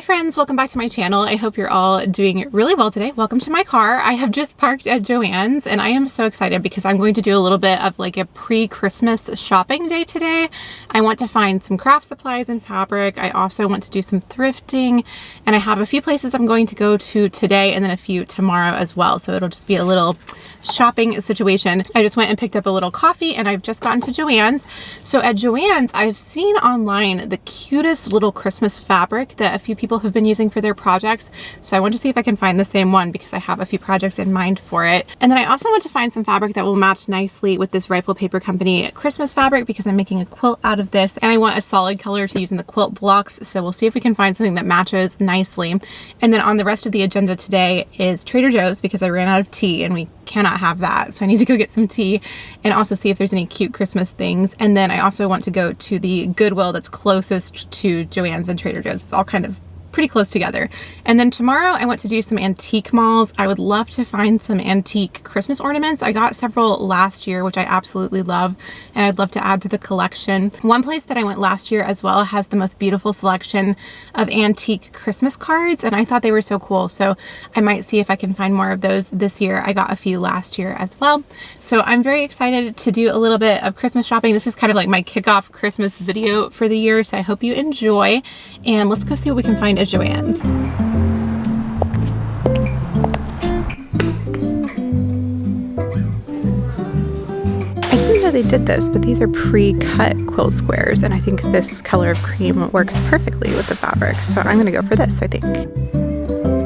Hi friends, welcome back to my channel. I hope you're all doing really well today. Welcome to my car. I have just parked at Joann's and I am so excited because I'm going to do a little bit of like a pre-Christmas shopping day today. I want to find some craft supplies and fabric. I also want to do some thrifting, and I have a few places I'm going to go to today and then a few tomorrow as well. So it'll just be a little shopping situation. I just went and picked up a little coffee and I've just gotten to Joann's. So at Joann's, I've seen online the cutest little Christmas fabric that a few people have been using for their projects. So I want to see if I can find the same one because I have a few projects in mind for it. And then I also want to find some fabric that will match nicely with this Rifle Paper Company Christmas fabric because I'm making a quilt out of this and I want a solid color to use in the quilt blocks. So we'll see if we can find something that matches nicely. And then on the rest of the agenda today is Trader Joe's because I ran out of tea and we cannot have that. So I need to go get some tea and also see if there's any cute Christmas things. And then I also want to go to the Goodwill that's closest to Joann's and Trader Joe's. It's all kind of pretty close together. And then tomorrow I want to do some antique malls. I would love to find some antique Christmas ornaments. I got several last year, which I absolutely love, and I'd love to add to the collection. One place that I went last year as well has the most beautiful selection of antique Christmas cards, and I thought they were so cool. So I might see if I can find more of those this year. I got a few last year as well. So I'm very excited to do a little bit of Christmas shopping. This is kind of like my kickoff Christmas video for the year. So I hope you enjoy, and let's go see what we can find at Joann's. I didn't know they did this, but these are pre-cut quilt squares, and I think this color of cream works perfectly with the fabric, so I'm gonna go for this, I think.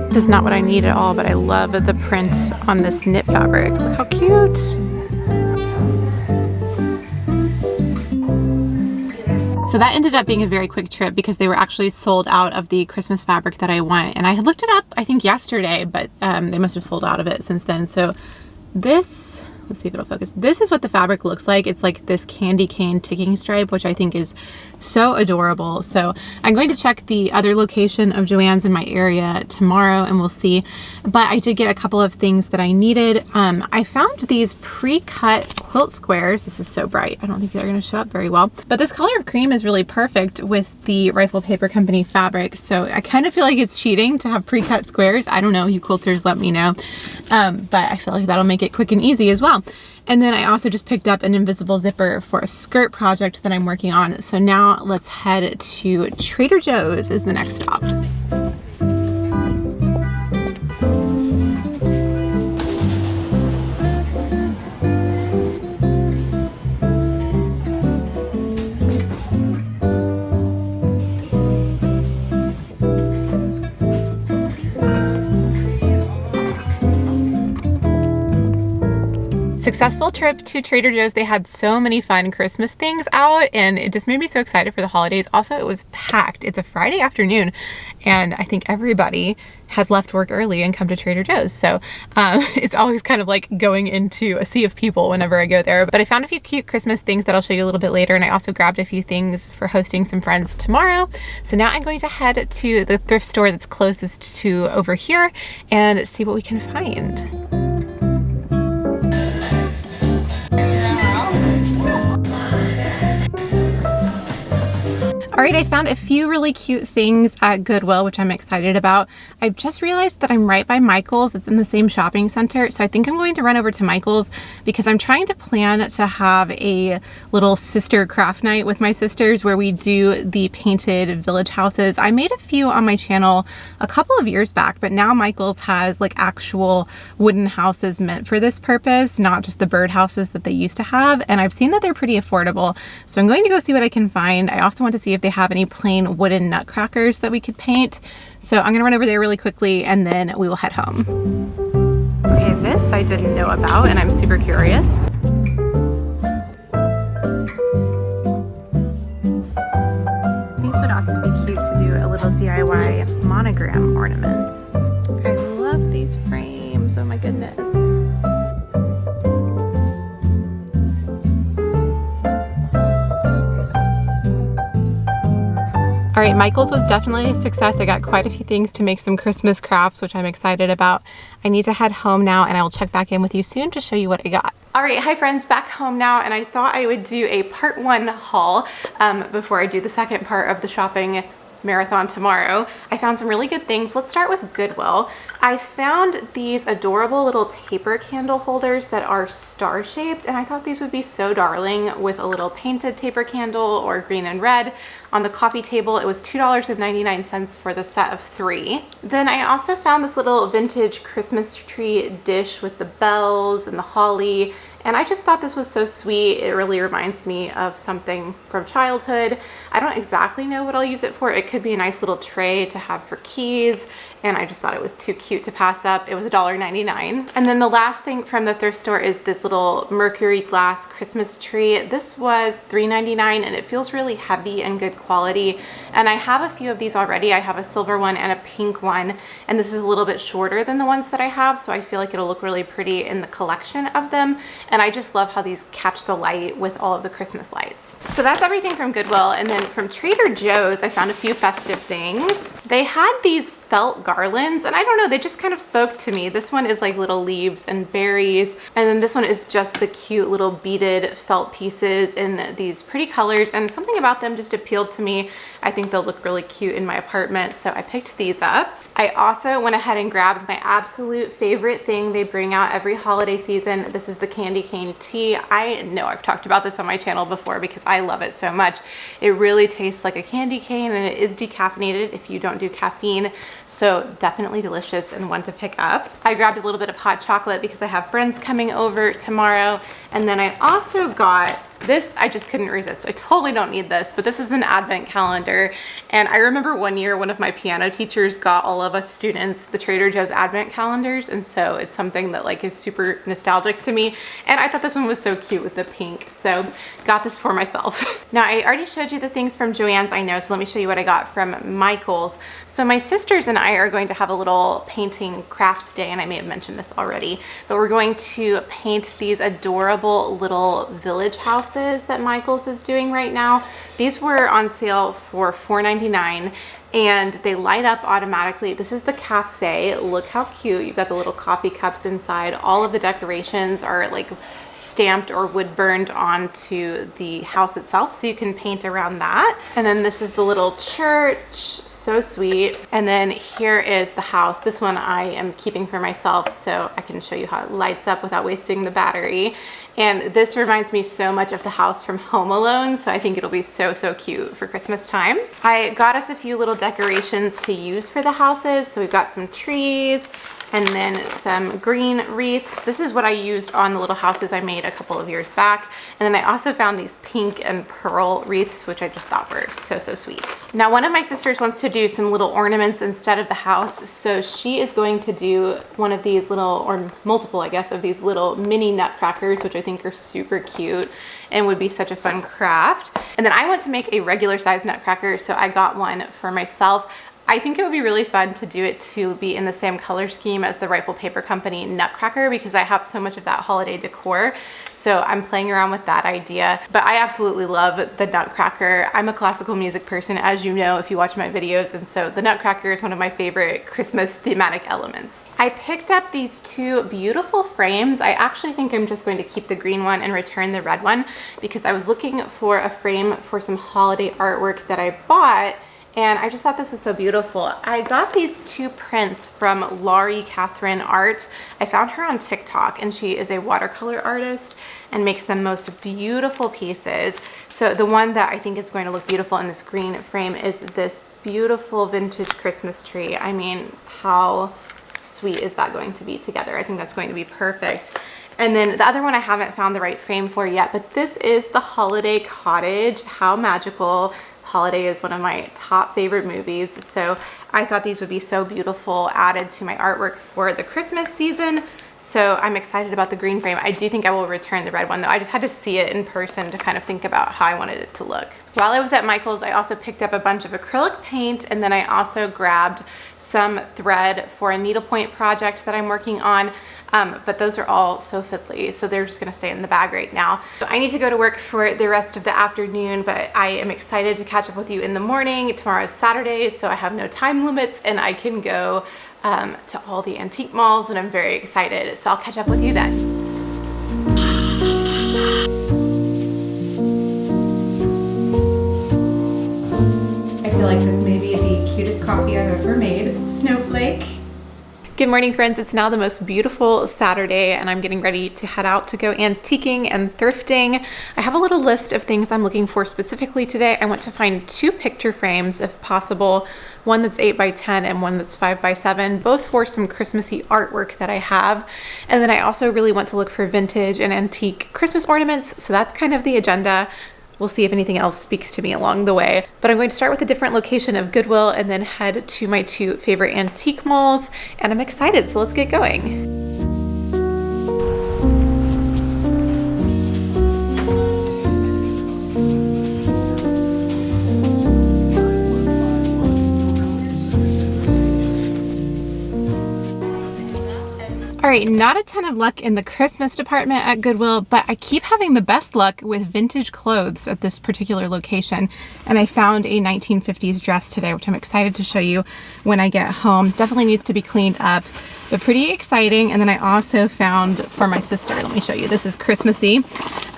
This is not what I need at all, but I love the print on this knit fabric. Look how cute! So that ended up being a very quick trip because they were actually sold out of the Christmas fabric that I want. And I had looked it up, I think yesterday, but they must have sold out of it since then. So this, let's see if it'll focus. This is what the fabric looks like. It's like this candy cane ticking stripe, which I think is so adorable. So I'm going to check the other location of Joann's in my area tomorrow and we'll see. But I did get a couple of things that I needed. I found these pre-cut quilt squares. This is so bright. I don't think they're going to show up very well. But this color of cream is really perfect with the Rifle Paper Company fabric. So I kind of feel like it's cheating to have pre-cut squares. I don't know. You quilters let me know. But I feel like that'll make it quick and easy as well. And then I also just picked up an invisible zipper for a skirt project that I'm working on. So now let's head to Trader Joe's is the next stop. Successful trip to Trader Joe's. They had so many fun Christmas things out and it just made me so excited for the holidays. Also, it was packed. It's a Friday afternoon and I think everybody has left work early and come to Trader Joe's. So it's always kind of like going into a sea of people whenever I go there. But I found a few cute Christmas things that I'll show you a little bit later. And I also grabbed a few things for hosting some friends tomorrow. So now I'm going to head to the thrift store that's closest to over here and see what we can find. All right, I found a few really cute things at Goodwill, which I'm excited about. I've just realized that I'm right by Michael's. It's in the same shopping center. So I think I'm going to run over to Michael's because I'm trying to plan to have a little sister craft night with my sisters where we do the painted village houses. I made a few on my channel a couple of years back, but now Michael's has like actual wooden houses meant for this purpose, not just the bird houses that they used to have. And I've seen that they're pretty affordable. So I'm going to go see what I can find. I also want to see if they have any plain wooden nutcrackers that we could paint. So I'm gonna run over there really quickly and then we will head home. Okay, this I didn't know about and I'm super curious. These would also be cute to do a little DIY monogram ornament. I love these frames, oh my goodness. All right, Michael's was definitely a success. I got quite a few things to make some Christmas crafts, which I'm excited about. I need to head home now and I will check back in with you soon to show you what I got. All right, hi friends, back home now, and I thought I would do a part 1 haul before I do the second part of the shopping marathon tomorrow. I found some really good things. Let's start with Goodwill. I found these adorable little taper candle holders that are star shaped, and I thought these would be so darling with a little painted taper candle or green and red on the coffee table. It was $2.99 for the set of 3. Then I also found this little vintage Christmas tree dish with the bells and the holly, and I just thought this was so sweet. It really reminds me of something from childhood. I don't exactly know what I'll use it for. It could be a nice little tray to have for keys, and I just thought it was too cute to pass up. It was $1.99. And then the last thing from the thrift store is this little mercury glass Christmas tree. This was $3.99, and it feels really heavy and good quality. And I have a few of these already. I have a silver one and a pink one, and this is a little bit shorter than the ones that I have, so I feel like it'll look really pretty in the collection of them. And I just love how these catch the light with all of the Christmas lights. So that's everything from Goodwill. And then from Trader Joe's, I found a few festive things. They had these felt garlands, and I don't know, they just kind of spoke to me. This one is like little leaves and berries, and then this one is just the cute little beaded felt pieces in these pretty colors, and something about them just appealed to me. I think they'll look really cute in my apartment, so I picked these up. I also went ahead and grabbed my absolute favorite thing they bring out every holiday season. This is the candy cane tea. I know I've talked about this on my channel before because I love it so much. It really tastes like a candy cane, and it is decaffeinated if you don't do caffeine. So definitely delicious and one to pick up. I grabbed a little bit of hot chocolate because I have friends coming over tomorrow. And then I also got this. I just couldn't resist. I totally don't need this, but this is an advent calendar. And I remember one year one of my piano teachers got all of us students the Trader Joe's advent calendars, and so it's something that like is super nostalgic to me. And I thought this one was so cute with the pink, so got this for myself. Now I already showed you the things from Joann's, I know, so let me show you what I got from Michael's. So my sisters and I are going to have a little painting craft day, and I may have mentioned this already, but we're going to paint these adorable little village houses that Michael's is doing right now. These were on sale for $4.99, and they light up automatically. This is the cafe. Look how cute. You've got the little coffee cups inside. All of the decorations are like stamped or wood burned onto the house itself, so you can paint around that. And then this is the little church, so sweet. And then here is the house. This one I am keeping for myself so I can show you how it lights up without wasting the battery. And this reminds me so much of the house from Home Alone, so I think it'll be so cute for Christmas time. I got us a few little decorations to use for the houses. So we've got some trees, and then some green wreaths. This is what I used on the little houses I made a couple of years back. And then I also found these pink and pearl wreaths, which I just thought were so sweet. Now one of my sisters wants to do some little ornaments instead of the house, so she is going to do one of these little, or multiple I guess, of these little mini nutcrackers, which I think are super cute and would be such a fun craft. And then I want to make a regular size nutcracker, so I got one for myself. I think it would be really fun to do it to be in the same color scheme as the Rifle Paper Company Nutcracker, because I have so much of that holiday decor. So I'm playing around with that idea, but I absolutely love the Nutcracker. I'm a classical music person, as you know, if you watch my videos, and so the Nutcracker is one of my favorite Christmas thematic elements. I picked up these two beautiful frames. I actually think I'm just going to keep the green one and return the red one, because I was looking for a frame for some holiday artwork that I bought, and I just thought this was so beautiful. I got these two prints from Laurie Catherine Art. I found her on TikTok, and she is a watercolor artist and makes the most beautiful pieces. So the one that I think is going to look beautiful in this green frame is this beautiful vintage Christmas tree. I mean, how sweet is that going to be together? I think that's going to be perfect. And then the other one I haven't found the right frame for yet, but this is the Holiday Cottage. How magical. Holiday is one of my top favorite movies, so I thought these would be so beautiful added to my artwork for the Christmas season. So I'm excited about the green frame. I do think I will return the red one though. I just had to see it in person to kind of think about how I wanted it to look. While I was at Michael's, I also picked up a bunch of acrylic paint, and then I also grabbed some thread for a needlepoint project that I'm working on. But those are all so fiddly, so they're just gonna stay in the bag right now. So I need to go to work for the rest of the afternoon, but I am excited to catch up with you in the morning. Tomorrow is Saturday, so I have no time limits, and I can go to all the antique malls, and I'm very excited. So I'll catch up with you then. I feel like this may be cutest coffee I've ever made. It's a snowflake. Good morning, friends. It's now the most beautiful Saturday and I'm getting ready to head out to go antiquing and thrifting. I have a little list of things I'm looking for specifically today. I want to find 2 picture frames if possible, one that's 8 by 10 and one that's 5 by 7, both for some Christmassy artwork that I have. And then I also really want to look for vintage and antique Christmas ornaments. So that's kind of the agenda. We'll see if anything else speaks to me along the way. But I'm going to start with a different location of Goodwill and then head to my 2 favorite antique malls. And I'm excited, so let's get going. All right, not a ton of luck in the Christmas department at Goodwill, but I keep having the best luck with vintage clothes at this particular location. And I found a 1950s dress today, which I'm excited to show you when I get home. Definitely needs to be cleaned up, but pretty exciting. And then I also found for my sister, let me show you, this is Christmassy.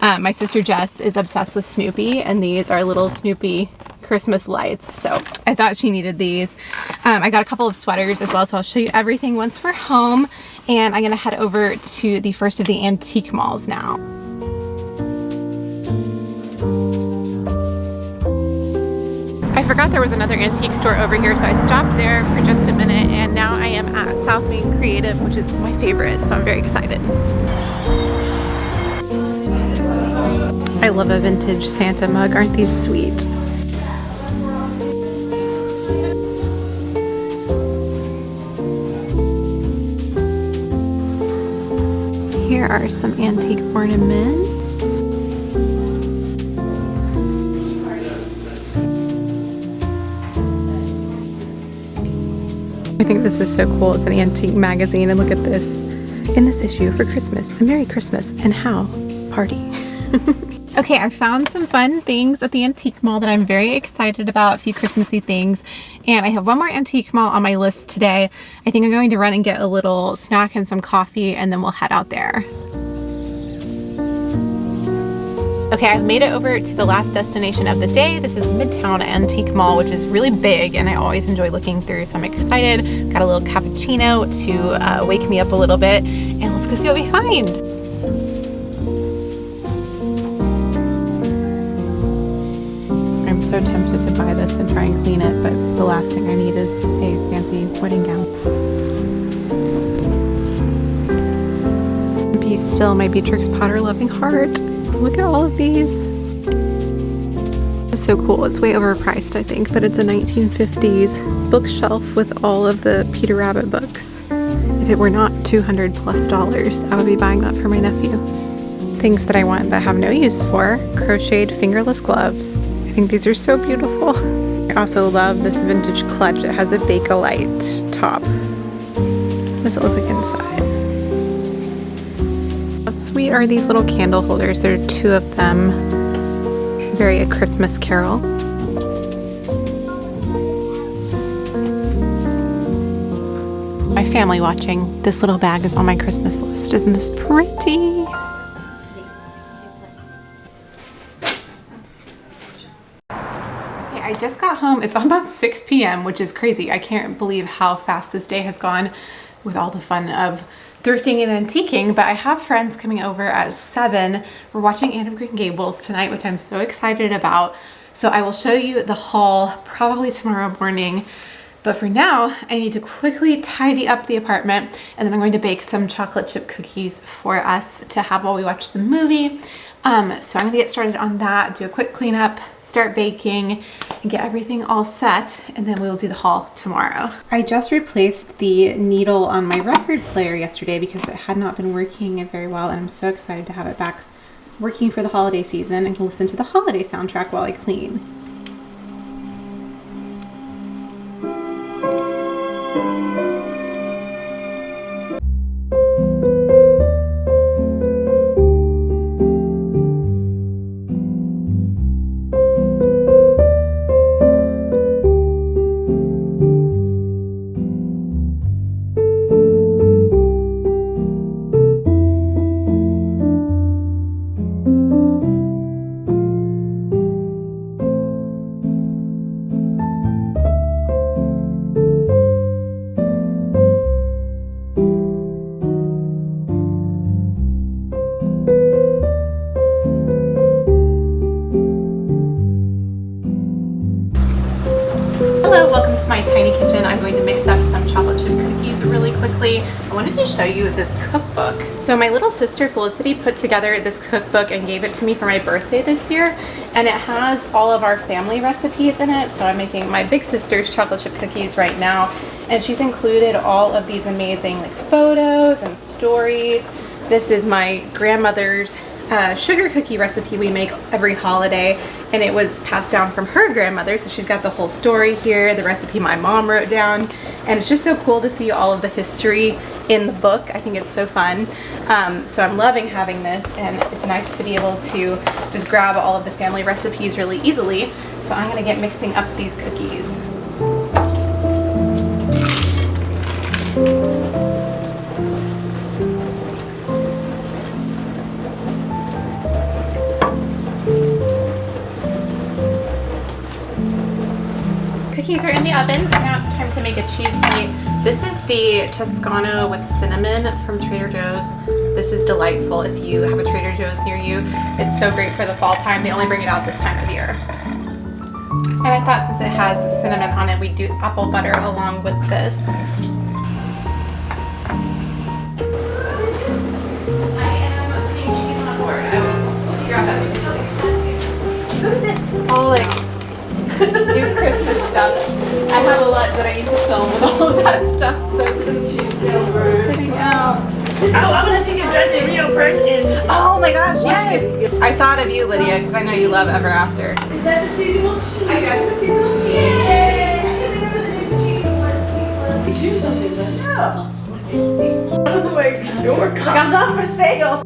My sister Jess is obsessed with Snoopy, and these are little Snoopy Christmas lights, so I thought she needed these. I got a couple of sweaters as well, so I'll show you everything once we're home. And I'm gonna head over to the first of the antique malls now. I forgot there was another antique store over here, so I stopped there for just a minute, and now I am at South Main Creative, which is my favorite, so I'm very excited. I love a vintage Santa mug. Aren't these sweet? Here are some antique ornaments. I think this is so cool. It's an antique magazine, and look at this. In this issue for Christmas, a Merry Christmas and how? Party. Okay, I found some fun things at the antique mall that I'm very excited about, a few Christmassy things. And I have one more antique mall on my list today. I think I'm going to run and get a little snack and some coffee, and then we'll head out there. Okay, I've made it over to the last destination of the day. This is Midtown Antique Mall, which is really big, and I always enjoy looking through, so I'm excited. Got a little cappuccino to wake me up a little bit, and let's go see what we find. I'm so tempted to buy this and try and clean it, but the last thing I need is a fancy wedding gown. Be still, my Beatrix Potter loving heart. Look at all of these. It's so cool. It's way overpriced, I think, but it's a 1950s bookshelf with all of the Peter Rabbit books. If it were not $200+, I would be buying that for my nephew. Things that I want but have no use for. Crocheted fingerless gloves. I think these are so beautiful. I also love this vintage clutch. It has a Bakelite top. What does it look like inside? How sweet are these little candle holders? There are 2 of them. Very A Christmas Carol. My family watching. This little bag is on my Christmas list. Isn't this pretty? I just got home. It's almost 6 p.m., which is crazy. I can't believe how fast this day has gone with all the fun of thrifting and antiquing, but I have friends coming over at 7. We're watching Anne of Green Gables tonight, which I'm so excited about. So I will show you the haul probably tomorrow morning. But for now, I need to quickly tidy up the apartment, and then I'm going to bake some chocolate chip cookies for us to have while we watch the movie. So I'm gonna get started on that, do a quick cleanup, start baking, and get everything all set, and then we will do the haul tomorrow. I just replaced the needle on my record player yesterday because it had not been working very well, and I'm so excited to have it back working for the holiday season and can listen to the holiday soundtrack while I clean. show you this cookbook. So my little sister Felicity put together this cookbook and gave it to me for my birthday this year, and it has all of our family recipes in it. So I'm making my big sister's chocolate chip cookies right now, and she's included all of these amazing like photos and stories. This is my grandmother's sugar cookie recipe we make every holiday, and it was passed down from her grandmother, so she's got the whole story here, the recipe my mom wrote down, and it's just so cool to see all of the history in the book. I think it's so fun. So I'm loving having this, and it's nice to be able to just grab all of the family recipes really easily. So I'm gonna get mixing up these cookies. Cookies are in the oven, so now it's time to make a cheese plate. This is the Toscano with cinnamon from Trader Joe's. This is delightful if you have a Trader Joe's near you. It's so great for the fall time. They only bring it out this time of year. And I thought since it has cinnamon on it, we'd do apple butter along with this. I am putting cheese on board. I will figure out that we can look at this. All like new Christmas stuff. I have a lot that I need to film with all of that stuff, so it's just sitting out. Oh, I want to see you dress in Rio Perkins. Oh my gosh, yes! I thought of you, Lydia, because I know you love Ever After. Is that the seasonal cheese? I got you the seasonal cheese. Yay! I can't think of the name of the cheese. Choose something, but no. I was like, sure, like, I'm not for sale.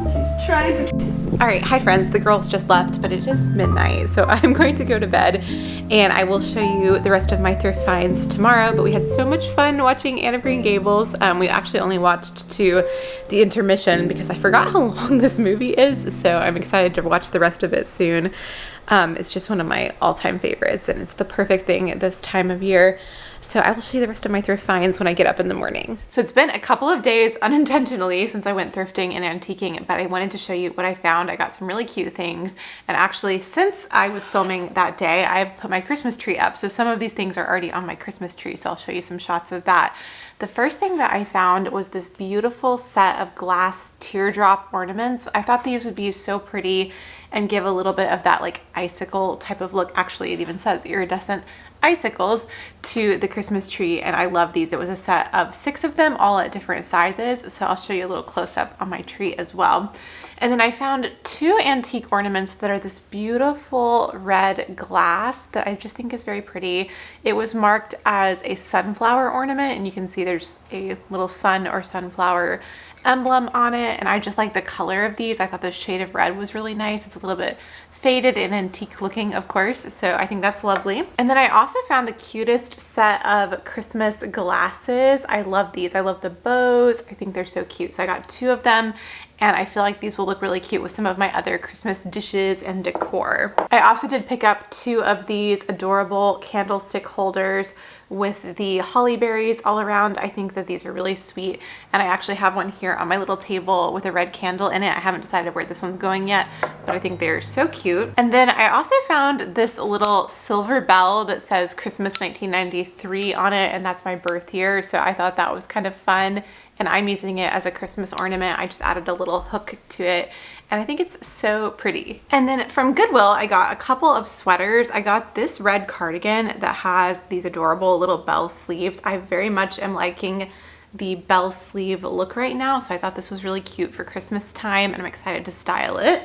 She's trying to. All right, hi friends, the girls just left, but it is midnight, so I'm going to go to bed, and I will show you the rest of my thrift finds tomorrow. But we had so much fun watching Anne of Green Gables. We actually only watched to the intermission because I forgot how long this movie is, so I'm excited to watch the rest of it soon. It's just one of my all-time favorites, and it's the perfect thing at this time of year. So I will show you the rest of my thrift finds when I get up in the morning. So it's been a couple of days unintentionally since I went thrifting and antiquing, but I wanted to show you what I found. I got some really cute things. And actually, since I was filming that day, I've put my Christmas tree up. So some of these things are already on my Christmas tree. So I'll show you some shots of that. The first thing that I found was this beautiful set of glass teardrop ornaments. I thought these would be so pretty and give a little bit of that like icicle type of look. Actually, it even says iridescent icicles to the Christmas tree, and I love these. It was a set of 6 of them, all at different sizes, so I'll show you a little close-up on my tree as well. And then I found 2 antique ornaments that are this beautiful red glass that I just think is very pretty. It was marked as a sunflower ornament, and you can see there's a little sun or sunflower emblem on it, and I just like the color of these. I thought the shade of red was really nice. It's a little bit faded and antique looking, of course, so I think that's lovely. And then I also found the cutest set of Christmas glasses. I love these. I love the bows. I think they're so cute. So I got 2 of them, and I feel like these will look really cute with some of my other Christmas dishes and decor. I also did pick up 2 of these adorable candlestick holders with the holly berries all around. I think that these are really sweet, and I actually have one here on my little table with a red candle in it. I haven't decided where this one's going yet, but I think they're so cute. And then I also found this little silver bell that says Christmas 1993 on it, and that's my birth year, so I thought that was kind of fun. And I'm using it as a Christmas ornament. I just added a little hook to it, and I think it's so pretty. And then from Goodwill, I got a couple of sweaters. I got this red cardigan that has these adorable little bell sleeves. I very much am liking the bell sleeve look right now, so I thought this was really cute for Christmas time, and I'm excited to style it.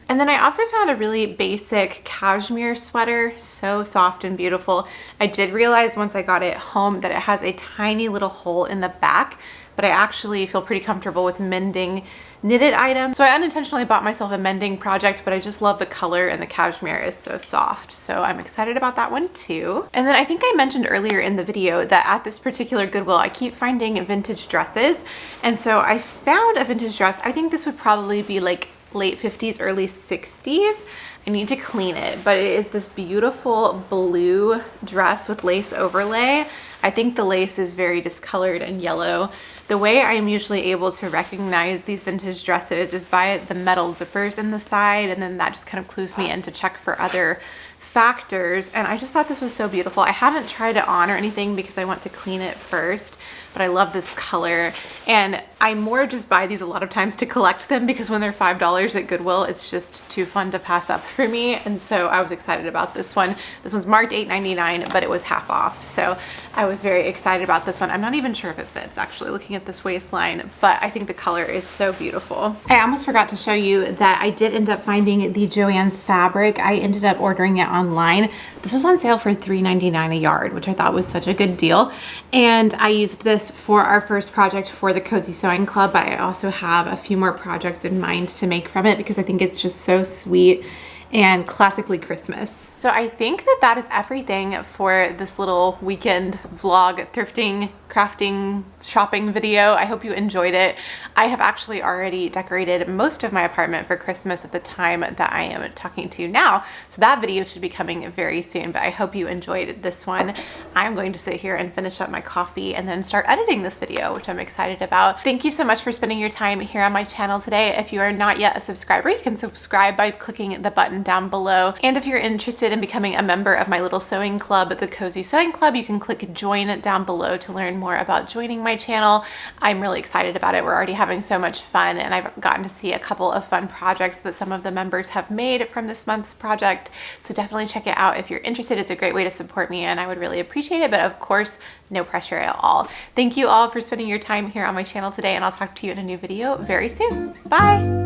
And then I also found a really basic cashmere sweater, so soft and beautiful. I did realize once I got it home that it has a tiny little hole in the back, but I actually feel pretty comfortable with mending knitted items. So I unintentionally bought myself a mending project, but I just love the color, and the cashmere is so soft. So I'm excited about that one too. And then I think I mentioned earlier in the video that at this particular Goodwill, I keep finding vintage dresses. And so I found a vintage dress. I think this would probably be like late 50s, early 60s. I need to clean it, but it is this beautiful blue dress with lace overlay. I think the lace is very discolored and yellow. The way I am usually able to recognize these vintage dresses is by the metal zippers in the side, and then that just kind of clues me in to check for other factors, and I just thought this was so beautiful. I haven't tried it on or anything because I want to clean it first, but I love this color, and I more just buy these a lot of times to collect them because when they're $5 at Goodwill, it's just too fun to pass up for me. And so I was excited about this one. This one's marked $8.99, but it was half off, so I was very excited about this one. I'm not even sure if it fits, actually, looking at this waistline, but I think the color is so beautiful. I almost forgot to show you that I did end up finding the Joann's fabric. I ended up ordering it online. This was on sale for $3.99 a yard, which I thought was such a good deal. And I used this for our first project for the Cozy Sewing Club, but I also have a few more projects in mind to make from it because I think it's just so sweet and classically Christmas. So I think that that is everything for this little weekend vlog, thrifting, crafting, shopping video. I hope you enjoyed it. I have actually already decorated most of my apartment for Christmas at the time that I am talking to you now. So that video should be coming very soon, but I hope you enjoyed this one. I'm going to sit here and finish up my coffee and then start editing this video, which I'm excited about. Thank you so much for spending your time here on my channel today. If you are not yet a subscriber, you can subscribe by clicking the button down below. And if you're interested in becoming a member of my little sewing club, the Cozy Sewing Club, you can click join down below to learn more about joining my channel. I'm really excited about it. We're already having so much fun, and I've gotten to see a couple of fun projects that some of the members have made from this month's project. So definitely check it out if you're interested. It's a great way to support me, and I would really appreciate it. But of course, no pressure at all. Thank you all for spending your time here on my channel today, and I'll talk to you in a new video very soon. Bye.